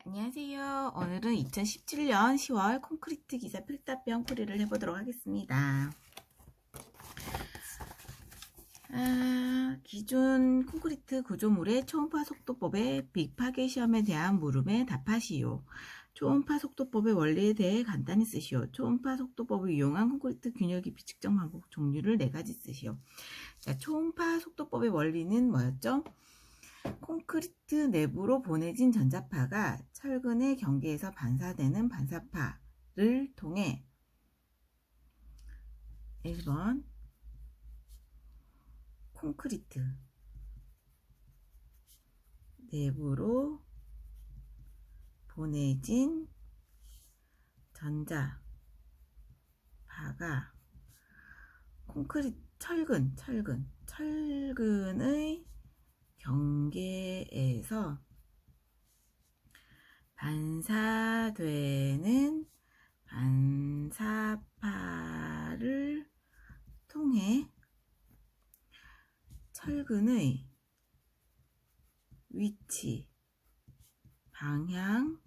안녕하세요. 오늘은 2017년 10월 콘크리트 기사 필답형 풀이를 해보도록 하겠습니다. 기존 콘크리트 구조물의 초음파 속도법의 빅파괴 시험에 대한 물음에 답하시오. 초음파 속도법의 원리에 대해 간단히 쓰시오. 초음파 속도법을 이용한 콘크리트 균열 깊이 측정 방법 종류를 4가지 쓰시오. 자, 초음파 속도법의 원리는 뭐였죠? 콘크리트 내부로 보내진 전자파가 철근의 경계에서 반사되는 반사파를 통해 1번 콘크리트 내부로 보내진 전자파가 철근의 경계에서 반사되는 반사파를 통해 철근의 위치, 방향,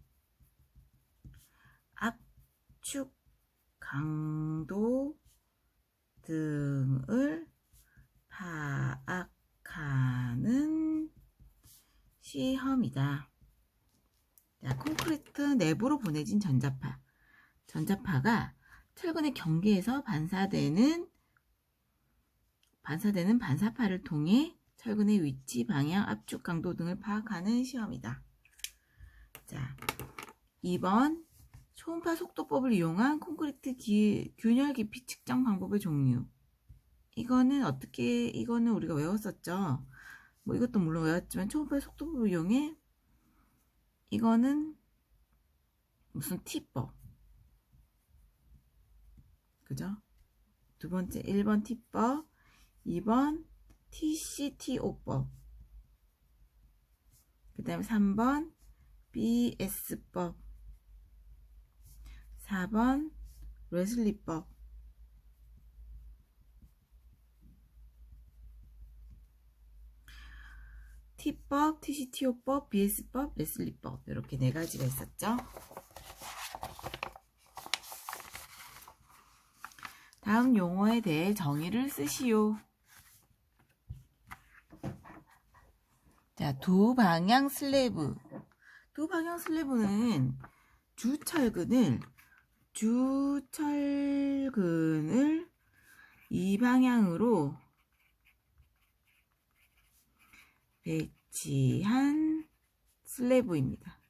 압축, 강도 등을 파악하는 시험이다. 자, 콘크리트 내부로 보내진 전자파가 철근의 경계에서 반사되는 반사파를 통해 철근의 위치, 방향, 압축, 강도 등을 파악하는 시험이다. 자, 2번 초음파 속도법을 이용한 콘크리트 균열 깊이 측정 방법의 종류. 이거는 우리가 외웠었죠. 뭐 이것도 물론 외웠지만 초음파 속도법을 이용해 이거는 무슨 T법, 그죠? 두 번째 1번 T법, 2번 TCTO법, 그 다음에 3번 BS법, 4번 레슬리법. T법, TCTO법, BS법, 레슬리법 이렇게 4가지가 있었죠. 다음 용어에 대해 정의를 쓰시오. 자, 두방향 슬래브. 두방향 슬래브는 주철근을 이 방향으로 배치한 슬래브입니다.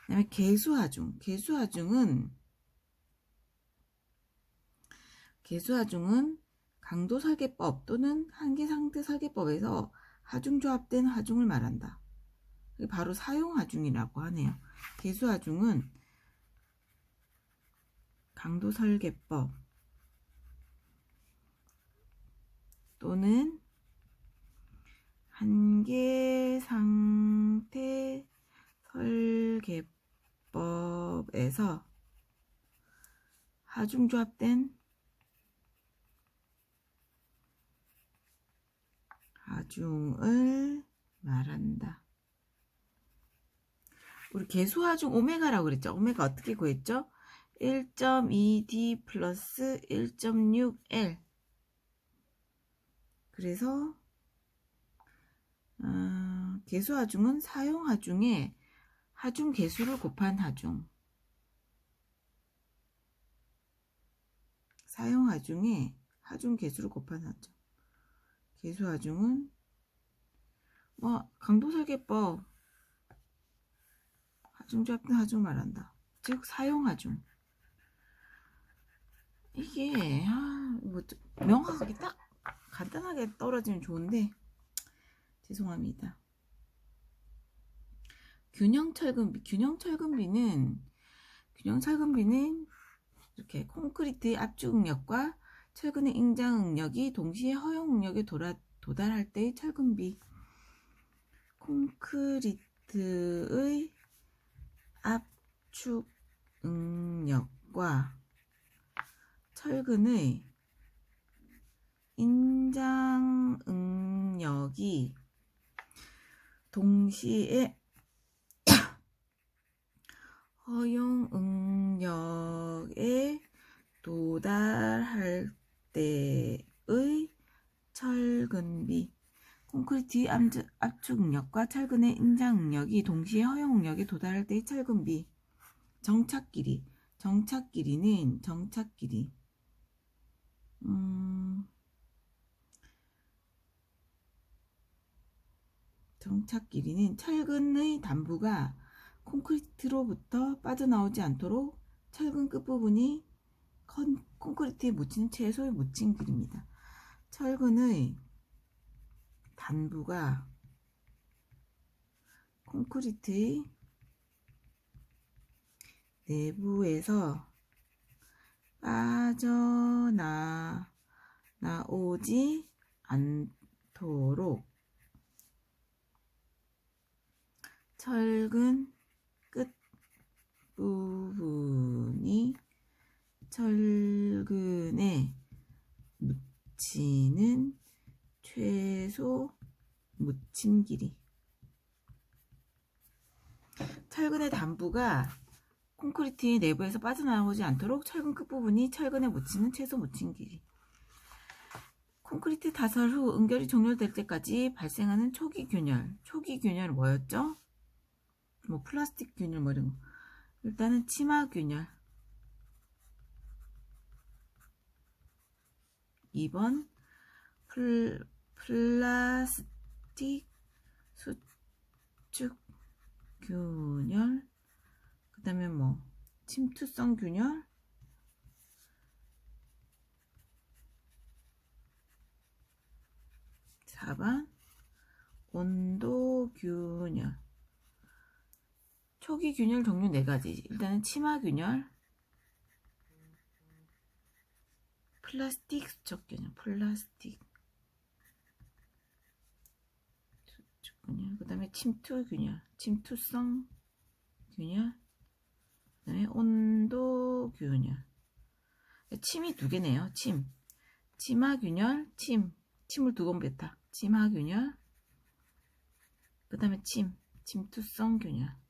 그 다음에 개수하중은 강도 설계법 또는 한계 상태 설계법에서 하중조합된 하중을 말한다. 바로 사용하중이라고 하네요. 개수하중은 강도 설계법 또는 한계 상태 설계법에서 하중조합된 하중을 말한다. 우리 개수하중 오메가라고 그랬죠. 오메가 어떻게 구했죠? 1.2D 플러스 1.6L. 그래서 개수하중은 사용하중에 하중 개수를 곱한 하중. 사용하중에 하중 개수를 곱한 하중. 개수하중은 강도설계법 하중조합된 하중 말한다. 즉 사용하중. 이게 명확하게 딱 간단하게 떨어지면 좋은데 죄송합니다. 균형철근비는 이렇게 콘크리트의 압축 응력과 철근의 ing장 응력이 동시에 허용 응력에 도달할 때의 철근비. 콘크리트의 압축 응력과 철근의 ing장 응력이 동시에 허용 응력에 도달할 때의 철근비. 콘크리트 압축 응력과 철근의 인장 응력이 동시에 허용 응력에 도달할 때의 철근비. 정착 길이. 정착 길이는 철근의 단부가 콘크리트로부터 빠져나오지 않도록 철근 끝부분이 콘크리트에 묻히는 최소의 묻힌 길입니다. 철근의 단부가 콘크리트의 내부에서 빠져나오지 않도록 철근 끝부분이 철근에 묻히는 최소 묻힌 길이. 철근의 단부가 콘크리트의 내부에서 빠져나오지 않도록 철근 끝부분이 철근에 묻히는 최소 묻힌 길이. 콘크리트 타설 후 응결이 종료될 때까지 발생하는 초기 균열. 초기 균열 뭐였죠? 뭐 플라스틱 균열 뭐 이런 거. 일단은 치마 균열. 2번 플라스틱 수축 균열. 그 다음에 뭐 침투성 균열. (4번) 온도 균열. 초기 균열 종류 4가지. 일단은 치마 균열, 플라스틱 수축 균열, 플라스틱 수축 균열, 그 다음에 침투 균열, 침투성 균열, 그 다음에 온도 균열. 침이 2개네요. 치마 균열, 침을 2번 뱉다. 치마 균열, 그 다음에 침투성 균열.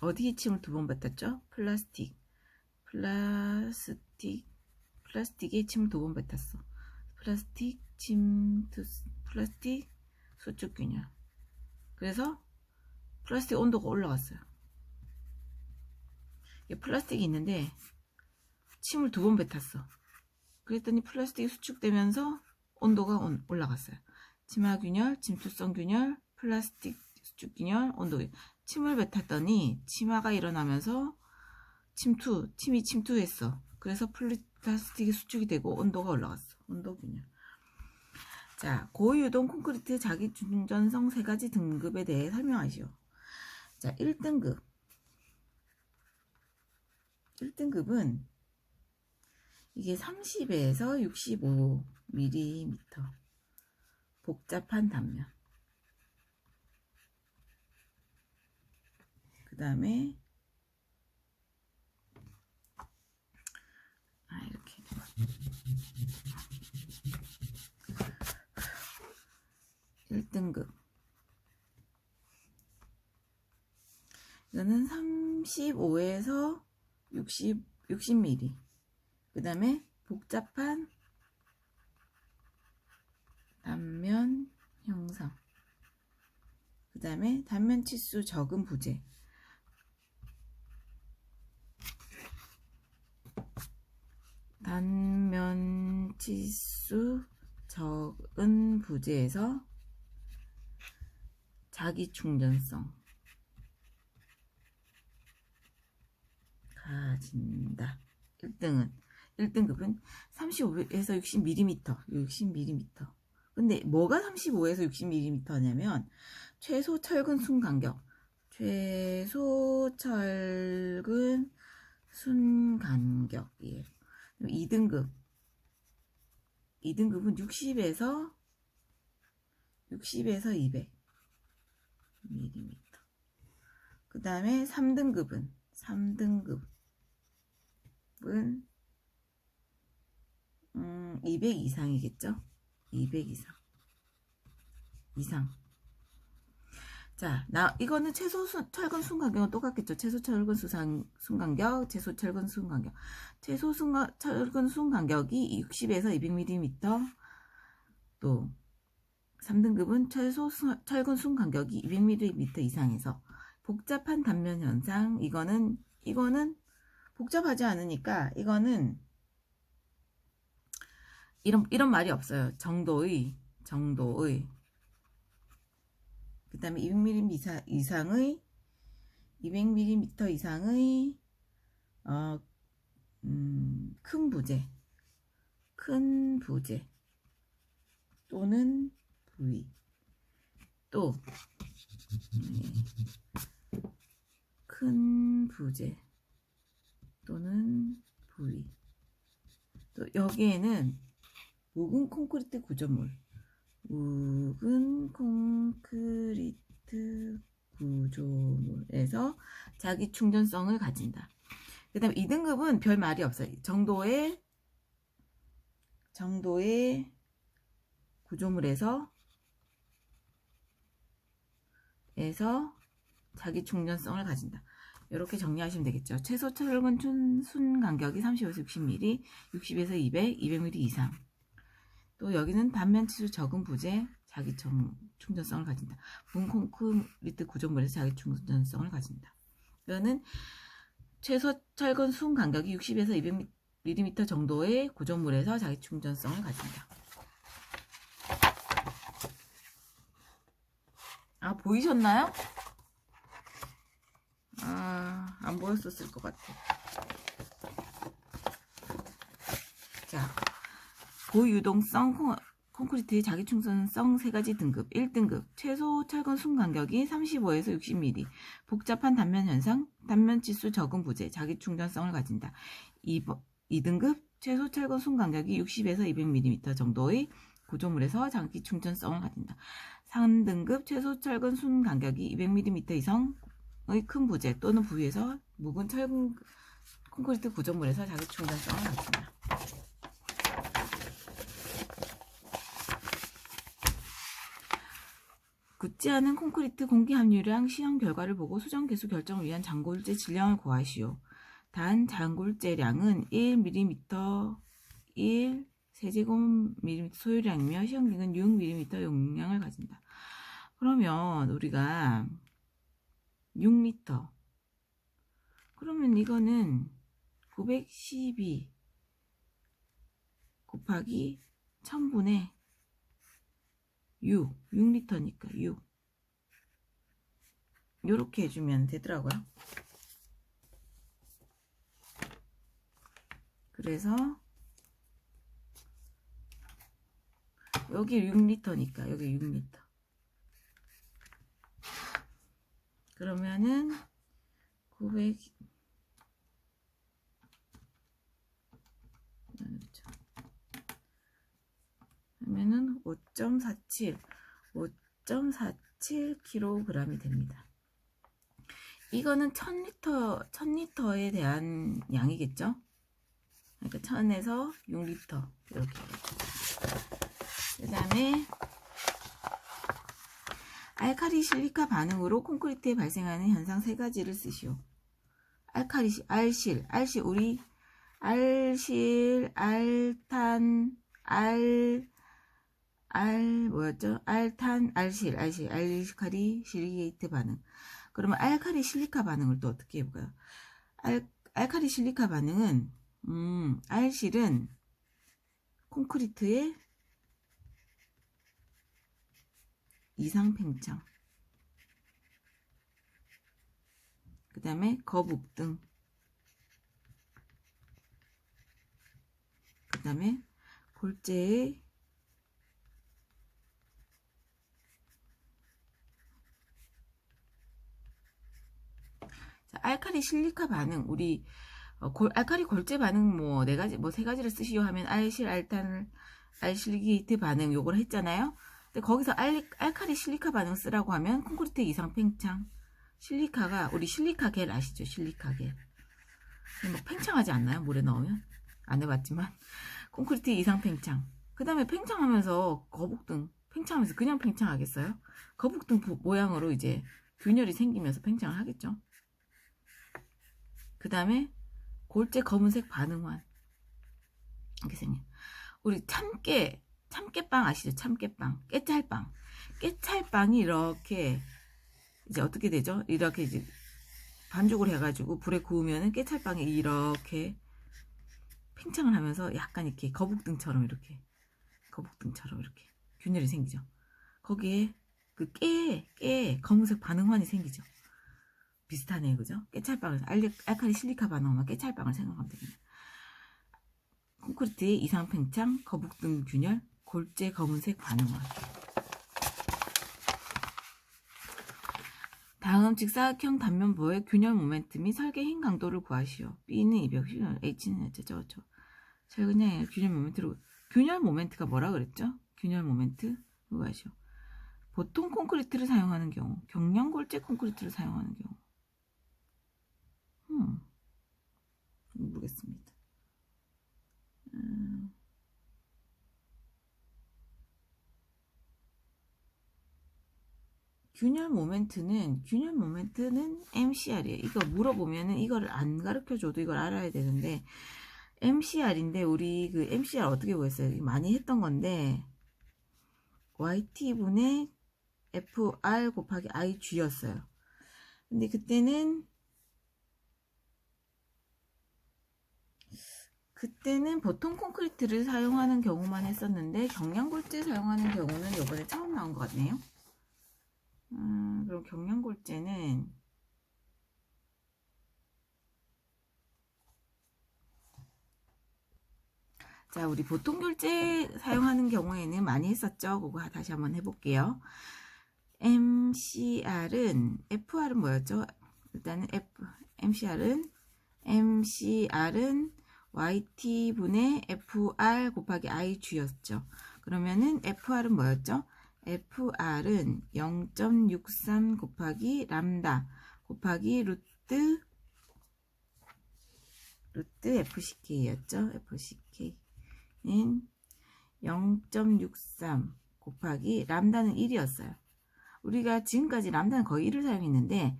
어디에 침을 2번 뱉었죠? 플라스틱에 침을 2번 뱉었어. 플라스틱 수축 균열. 그래서 플라스틱 온도가 올라갔어요. 플라스틱이 있는데 침을 2번 뱉었어. 그랬더니 플라스틱이 수축되면서 온도가 올라갔어요. 치마 균열, 침투성 균열, 플라스틱 수축 균열, 온도 균열. 침을 뱉었더니 치마가 일어나면서 침이 침투했어. 그래서 플라스틱이 수축이 되고 온도가 올라갔어. 온도 균열. 자, 고유동 콘크리트 자기 준전성 3가지 등급에 대해 설명하시오. 자, 1등급은 이게 30에서 65mm 복잡한 단면. 그 다음에 이렇게 1등급 이거는 35에서 60mm. 그 다음에 복잡한 단면 형상. 그 다음에 단면 치수 적은 부재. 단면 치수 적은 부재에서 자기 충전성 가진다. 1등급은 35에서 60mm. 근데 뭐가 35에서 60mm냐면 최소 철근 순 간격. 최소 철근 순 간격이에요. 2등급은 60에서 200mm. 그 다음에 3등급은 200 이상이겠죠? 200 이상. 자, 이거는 철근 순간격은 똑같겠죠. 최소 철근 순간격, 최소 철근 순간격. 철근 순간격이 60에서 200mm. 또 3등급은 최소 철근 순간격이 200mm 이상에서. 복잡한 단면 현상. 이거는 복잡하지 않으니까 이거는 이런 말이 없어요. 정도의 그 다음에 200mm 이상의 200mm 이상의 큰 부재 또는 부위, 또 큰 부재 또는 부위, 또 여기에는 묵은 콘크리트 구조물에서 자기 충전성을 가진다. 그 다음에 2등급은 별 말이 없어요. 정도의 구조물에서 자기 충전성을 가진다. 이렇게 정리하시면 되겠죠. 최소 철근 순 간격이 30에서 60mm, 60에서 200, 200mm 이상. 또 여기는 단면 치수 적은 부재, 자기 충전성을 가진다. 묵은 콘크리트 구조물에서 자기 충전성을 가진다. 이거는 최소 철근 순 간격이 60에서 200mm 정도의 구조물에서 자기 충전성을 가진다. 아, 보이셨나요? 안 보였었을 것 같아. 자, 고유동성 콘크리트의 자기 충전성 3가지 등급. 1등급 최소 철근 순 간격이 35에서 60mm, 복잡한 단면 현상, 단면 치수 적은 부재, 자기 충전성을 가진다. 2등급 최소 철근 순 간격이 60에서 200mm 정도의 구조물에서 자기 충전성을 가진다. 3등급 최소 철근 순 간격이 200mm 이상의 큰 부재 또는 부위에서 묵은 철근 콘크리트 구조물에서 자기 충전성을 가진다. 굳지 않은 콘크리트 공기 함유량 시험 결과를 보고 수정 개수 결정을 위한 잔골재 질량을 구하시오. 단 잔골재량은 1mm 1 세제곱미리미터 소유량이며 시험기는 6mm 용량을 가진다. 그러면 우리가 6리터, 그러면 이거는 912 곱하기 1000분의 6리터니까 6. 요렇게 해주면 되더라고요. 그래서 여기 6리터니까 여기 6리터. 그러면은 900 하면은 5.47kg이 됩니다. 이거는 1000리터에 대한 양이겠죠? 그러니까 1000에서 6리터 이렇게. 그 다음에 알칼리 실리카 반응으로 콘크리트에 발생하는 현상 3가지를 쓰시오. 알실, 우리 알실, 알탄, 뭐였죠? 알칼리 실리케이트 반응. 그러면 알칼리 실리카 반응을 또 어떻게 해볼까요? 알칼리 실리카 반응은, 알실은 콘크리트의 이상 팽창, 그 다음에 거북등, 그 다음에 골재의 알칼리 실리카 반응, 우리 알칼리 골재 반응 뭐 4가지, 뭐 3가지를 쓰시오 하면 알실, 알탄, 알실리게이트 반응 요걸 했잖아요. 근데 거기서 알칼리 실리카 반응 쓰라고 하면 콘크리트 이상 팽창, 실리카가 우리 실리카겔 아시죠? 실리카겔 뭐 팽창하지 않나요? 물에 넣으면? 안 해봤지만 콘크리트 이상 팽창, 그 다음에 팽창하면서 거북등 팽창하면서 그냥 팽창하겠어요? 거북등 모양으로 이제 균열이 생기면서 팽창을 하겠죠. 그 다음에 골재 검은색 반응환 이렇게 생겨. 우리 참깨빵 아시죠? 참깨빵, 깨찰빵이 이렇게 이제 어떻게 되죠? 이렇게 이제 반죽을 해가지고 불에 구우면은 깨찰빵이 이렇게 팽창을 하면서 약간 이렇게 거북등처럼 이렇게 균열이 생기죠. 거기에 그 깨 검은색 반응환이 생기죠. 비슷하네요, 그죠? 깨찰빵을 알칼리 실리카 반응만 깨찰빵을 생각하면 됩니다. 콘크리트의 이상 팽창, 거북등 균열, 골재 검은색 반응환. 다음 직사각형 단면부의 균열 모멘트 및 설계 힘 강도를 구하시오. B는 210, H는 어쩌고저쩌고. 자, 그냥 균열 모멘트가 뭐라 그랬죠? 균열 모멘트 구하시오. 보통 콘크리트를 사용하는 경우, 경량골재 콘크리트를 사용하는 경우. 모르겠습니다. 균열 모멘트는 MCR이에요. 이거 물어보면은 이거를 안 가르쳐줘도 이걸 알아야 되는데 MCR인데 우리 그 MCR 어떻게 구했어요? 많이 했던 건데 YT분의 FR 곱하기 IG였어요. 근데 그때는 보통 콘크리트를 사용하는 경우만 했었는데 경량골재 사용하는 경우는 이번에 처음 나온 것 같네요. 그럼 경량골재는 자, 우리 보통 골재 사용하는 경우에는 많이 했었죠. 그거 다시 한번 해볼게요. MCR은 뭐였죠? 일단은 MCR은 YT분의 FR 곱하기 IG였죠. 그러면은 FR은 뭐였죠? FR은 0.63 곱하기 람다 곱하기 루트 FCK였죠. FCK는 0.63 곱하기 람다는 1이었어요. 우리가 지금까지 람다는 거의 1을 사용했는데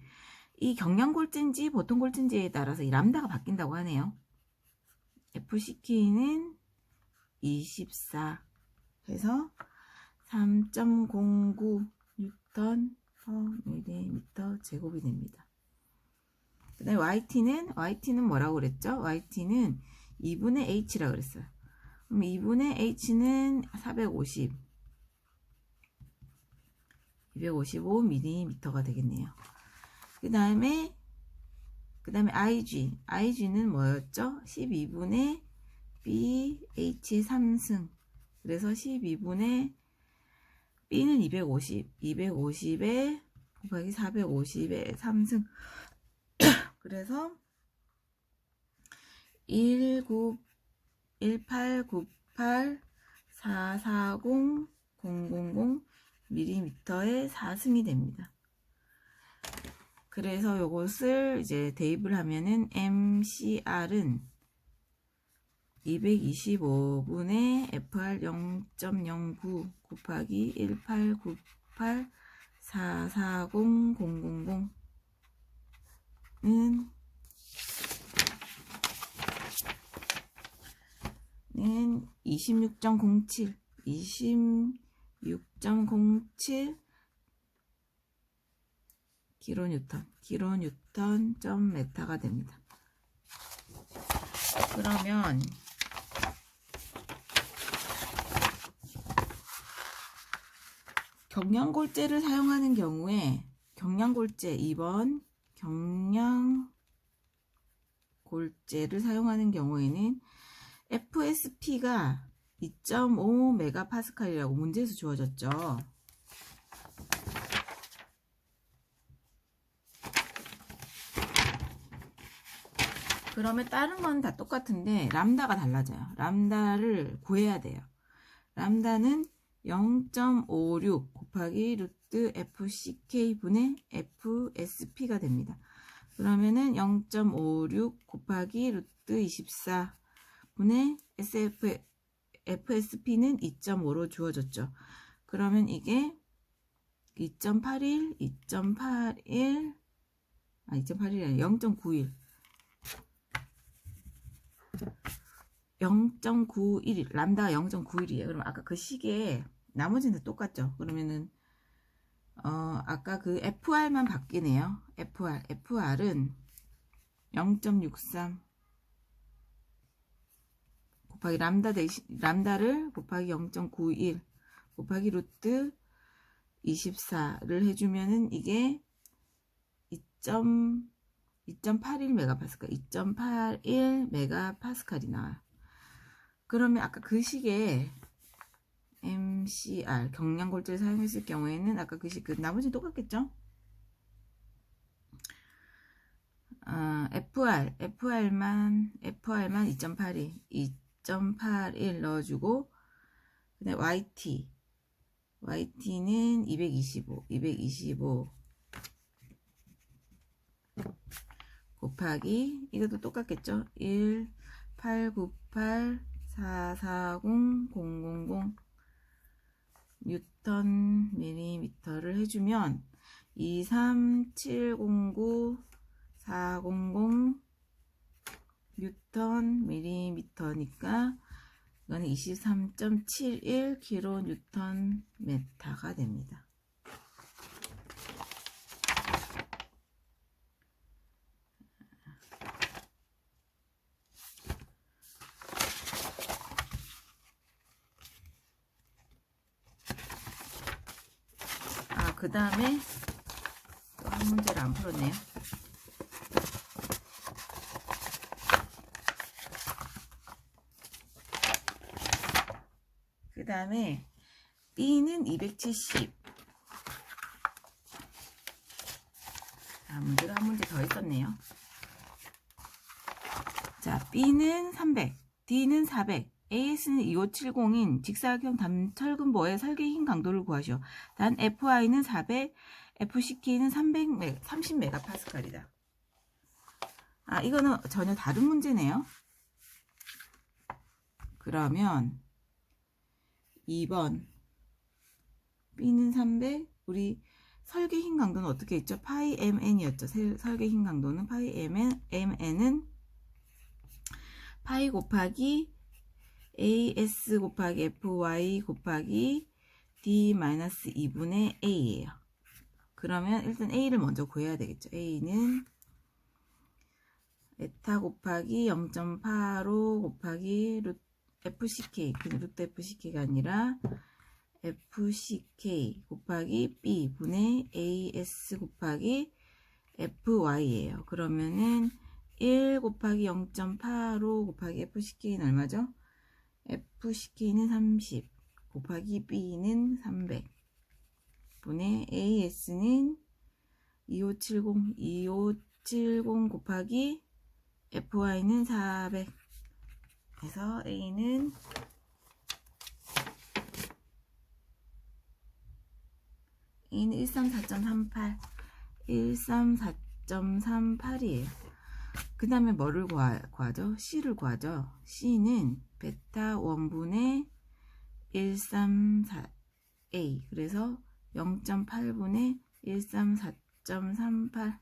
이 경량골재인지 보통 골재인지에 따라서 이 람다가 바뀐다고 하네요. FCK는 24 해서 3.09 뉴턴 밀리미터 제곱이 됩니다. 그 다음에 YT는 뭐라고 그랬죠? YT는 2분의 H라고 그랬어요. 그럼 2분의 H는 255mm가 되겠네요. 그 다음에 IG는 뭐였죠? 12분의 BH의 3승. 그래서 12분의 B는 250에 곱하기 450의 3승. 그래서 1898 440 000 mm의 4승이 됩니다. 그래서 요것을 이제 대입을 하면은 MCR은 225분의 FR 0.09 곱하기 1898 440 000는 26.07 킬로뉴턴 점 메타가 됩니다. 그러면 경량골재를 사용하는 경우에 2번 경량골재를 사용하는 경우에는 FSP가 2.5 메가파스칼이라고 문제에서 주어졌죠. 그러면 다른 건 다 똑같은데 람다가 달라져요. 람다를 구해야 돼요. 람다는 0.56 곱하기 루트 FCK 분의 FSP가 됩니다. 그러면은 0.56 곱하기 루트 24 분의 FSP는 2.5로 주어졌죠. 그러면 이게 2.81, 2.81, 2.81이 아니라 0.91. 0.91, 람다가 0.91이에요. 그럼 아까 그 시계에 나머지는 똑같죠. 그러면은 아까 그 FR만 바뀌네요. FR은 0.63 곱하기 람다를 곱하기 0.91 곱하기 루트 24를 해주면은 이게 2.81 메가파스칼, 2.81 메가파스칼이 나와요. 그러면 아까 그 시계에 MCR 경량골조를 사용했을 경우에는 아까 그 나머지 똑같겠죠? FR만 2.82 2.81 넣어주고, 그다음에 YT는 225 곱하기 이것도 똑같겠죠? 1898440 뉴턴 밀리미터를 해주면 23709 뉴턴 밀리미터니까 이거는 23.71 킬로 뉴턴 메타가 됩니다. 그 다음에 또 한 문제를 안 풀었네요. 그 다음에 B는 270. 문제가 한 문제 더 있었네요. 자, B는 300, D는 400, AS는 2570인 직사각형 단철근보의 설계힘 강도를 구하시오. 단 FI는 400, FCK는 30메가파스칼이다. 이거는 전혀 다른 문제네요. 그러면 2번 B는 300, 우리 설계힘 강도는 어떻게 했죠? 파이 MN이었죠. 설계힘 강도는 파이 MN은 파이 곱하기 AS 곱하기 FY 곱하기 D-2분의 A예요. 그러면 일단 A를 먼저 구해야 되겠죠. A는 에타 곱하기 0.85 곱하기 FCK, 그냥 루트 FCK가 아니라 FCK 곱하기 B 분의 AS 곱하기 FY예요. 그러면은 1 곱하기 0.85 곱하기 FCK는 얼마죠? FCK는 30 곱하기 B는 300 분의 AS는 2570 곱하기 FY는 400 해서 A는 134.38 134.38이에요. 그 다음에 뭐를 구하죠? C를 구하죠. C는 베타 1분의 134A, 그래서 0.8분의 134.38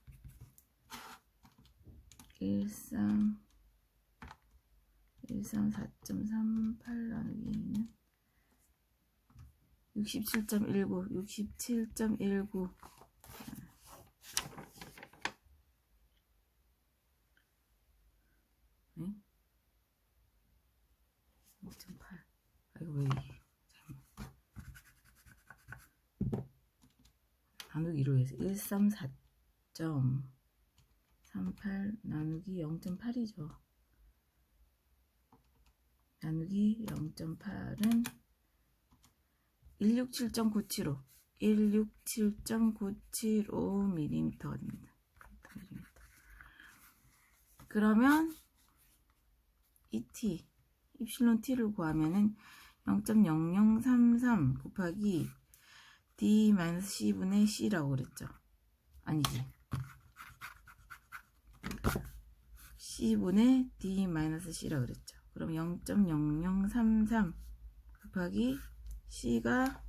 134.38 나누기는 67.19 5.8. 이거 왜 나누기로 해서 134.38 나누기 0.8이죠. 나누기 0.8은 167.975 167.975mm가 됩니다. 그러면 ET 입실론 T를 구하면은 0.0033 곱하기 D-C분의 C라고 그랬죠. 아니지, C분의 D-C라고 그랬죠. 그럼 0.0033 곱하기 C가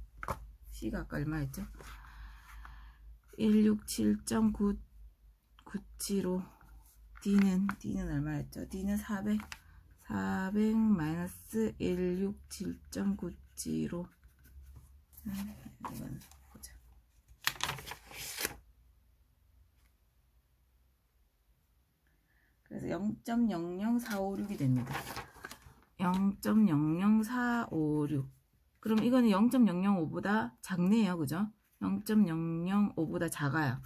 C가 아까 얼마였죠? 167.997로 D는 얼마였죠? D는 400 마이너스 167.975. 이건 보자. 그래서 0.00456이 됩니다. 0.00456. 그럼 이거는 0.005보다 작네요. 그죠? 0.005보다 작아요.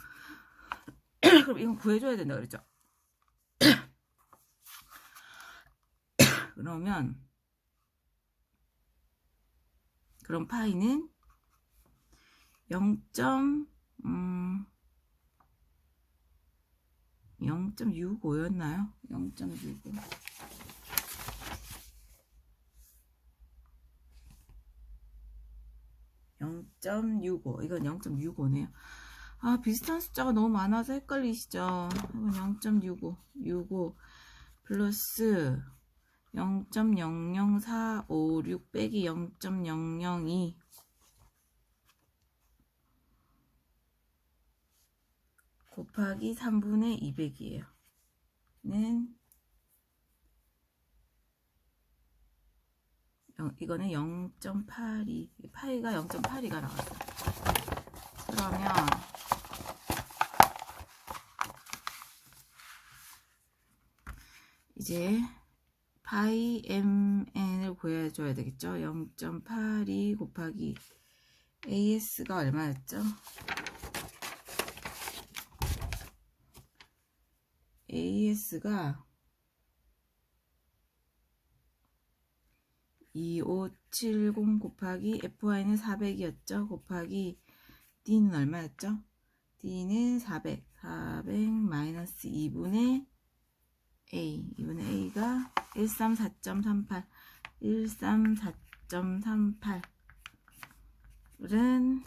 그럼 이건 구해줘야 된다 그랬죠? 그럼 파이는 0.65였나요? 0.65. 이건 0.65네요. 아, 비슷한 숫자가 너무 많아서 헷갈리시죠? 이건 0.65 플러스 0.00456 빼기 0.002 곱하기 3분의 200이에요. 이거는 0.82, 파이가 0.82가 나왔어요. 그러면 이제 파이 mn을 구해줘야 되겠죠. 0.82 곱하기 AS가 얼마였죠? AS가 2570 곱하기 FY는 400이었죠. 곱하기 D는 얼마였죠? D는 400 마이너스 2분의 A. 2분의 A가 134.38 134.38은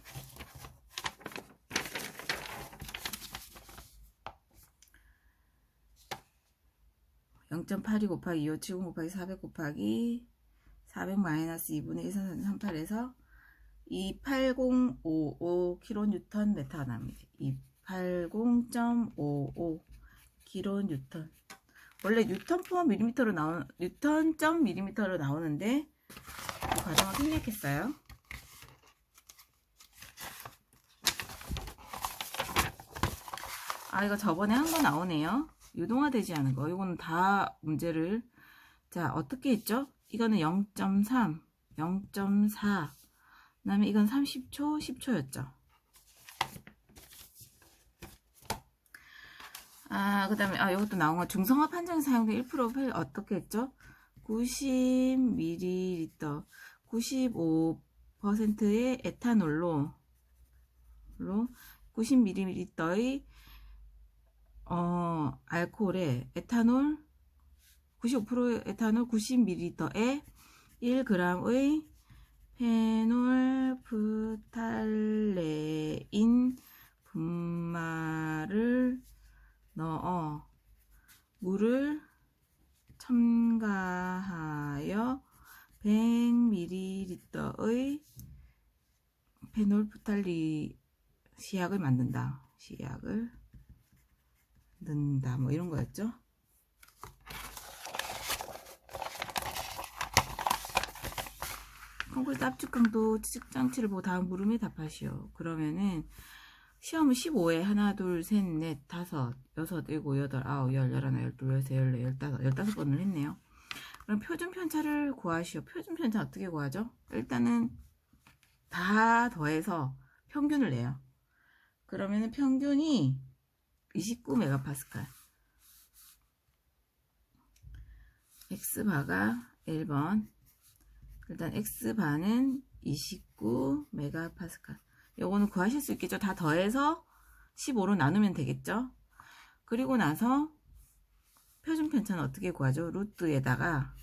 0.82 곱하기 2570 곱하기 400 곱하기 400 마이너스 2분의 134.38에서 280.55 kNm 납니다. 280.55 kN. 원래 뉴턴/밀리미터로 뉴턴/밀리미터로 나오는데 이 과정을 생략했어요. 아, 이거 저번에 한 거 나오네요. 유동화되지 않은 거. 이거는 다 문제를, 자, 어떻게 했죠? 이거는 0.3, 0.4. 그 다음에 이건 30초, 10초였죠. 아, 그 다음에, 이것도 나온 거. 중성화 판정에 사용된 1% 어떻게 했죠? 90ml, 95%의 에탄올로, 90ml의, 알코올에 에탄올, 95%의 에탄올 90ml에 1g의 페놀프탈레인 분말을 넣어 물을 첨가하여 100ml의 페놀프탈리 시약을 만든다. 시약을 넣는다. 뭐 이런 거였죠. 콘크리트 압축 강도 측정치를 보고 다음 물음에 답하시오. 그러면은 시험은 15회 하나, 둘, 셋, 넷, 다섯, 여섯, 일곱, 여덟, 아홉, 열, 열하나, 열둘, 열세, 열네, 열다섯, 15번을 했네요. 그럼 표준 편차를 구하시오. 표준 편차 어떻게 구하죠? 일단은 다 더해서 평균을 내요. 그러면은 평균이 29메가파스칼. X바가 1번. 일단 X바는 29메가파스칼. 요거는 구하실 수 있겠죠? 다 더해서 15로 나누면 되겠죠? 그리고 나서 표준 편차는 어떻게 구하죠? 루트에다가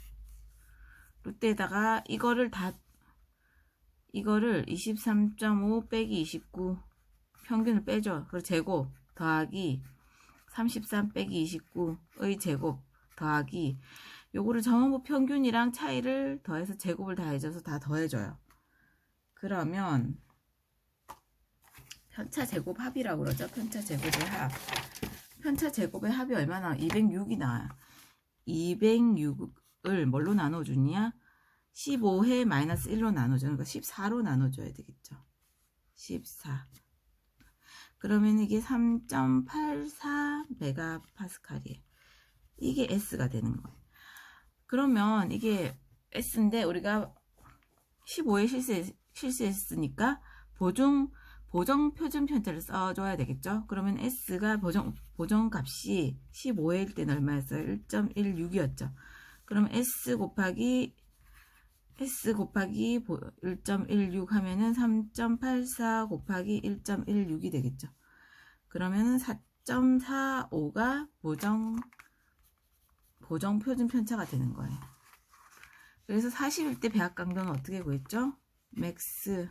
이거를 23.5 빼기 29 평균을 빼죠. 그리고 제곱 더하기 33 빼기 29의 제곱 더하기 요거를 전부 평균이랑 차이를 더해서 제곱을 다 해줘서 다 더해줘요. 그러면 편차 제곱 합이라고 그러죠. 편차 제곱의 합. 편차 제곱의 합이 얼마나? 206이 나와요. 206을 뭘로 나눠주냐? 15회 마이너스 1로 나눠줘. 그러니까 14로 나눠줘야 되겠죠. 14. 그러면 이게 3.84 메가파스칼이에요. 이게 S가 되는 거예요. 그러면 이게 S인데 우리가 15회 실수했으니까 보정 표준 편차를 써줘야 되겠죠. 그러면 S가 보정 값이 15회일 때는 얼마였어요? 1.16이었죠. 그럼 S 곱하기 1.16 하면은 3.84 곱하기 1.16이 되겠죠. 그러면은 4.45가 보정 표준 편차가 되는 거예요. 그래서 40일 때 배합 강도는 어떻게 구했죠? 맥스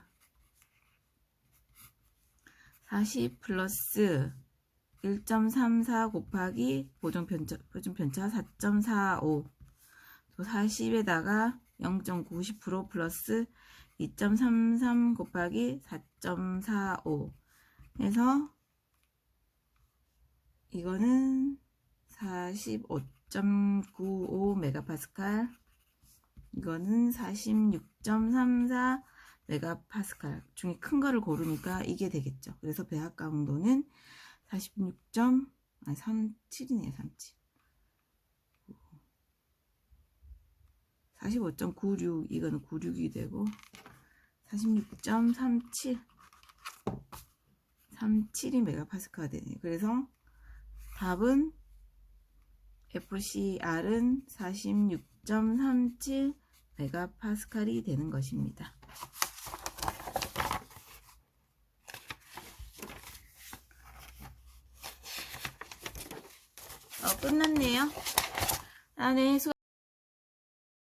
40 플러스 1.34 곱하기 표준 편차 4.45 또 40에다가 0.90% 플러스 2.33 곱하기 4.45 해서 이거는 45.95 메가파스칼, 이거는 46.34 메가파스칼 중에 큰 거를 고르니까 이게 되겠죠. 그래서 배합 강도는 37이네요. 45.96 이거는 96이 되고 46.37이 메가파스칼가 되네요. 그래서 답은 FCR은 46.37 메가파스칼이 되는 것입니다. 끝났네요. 네,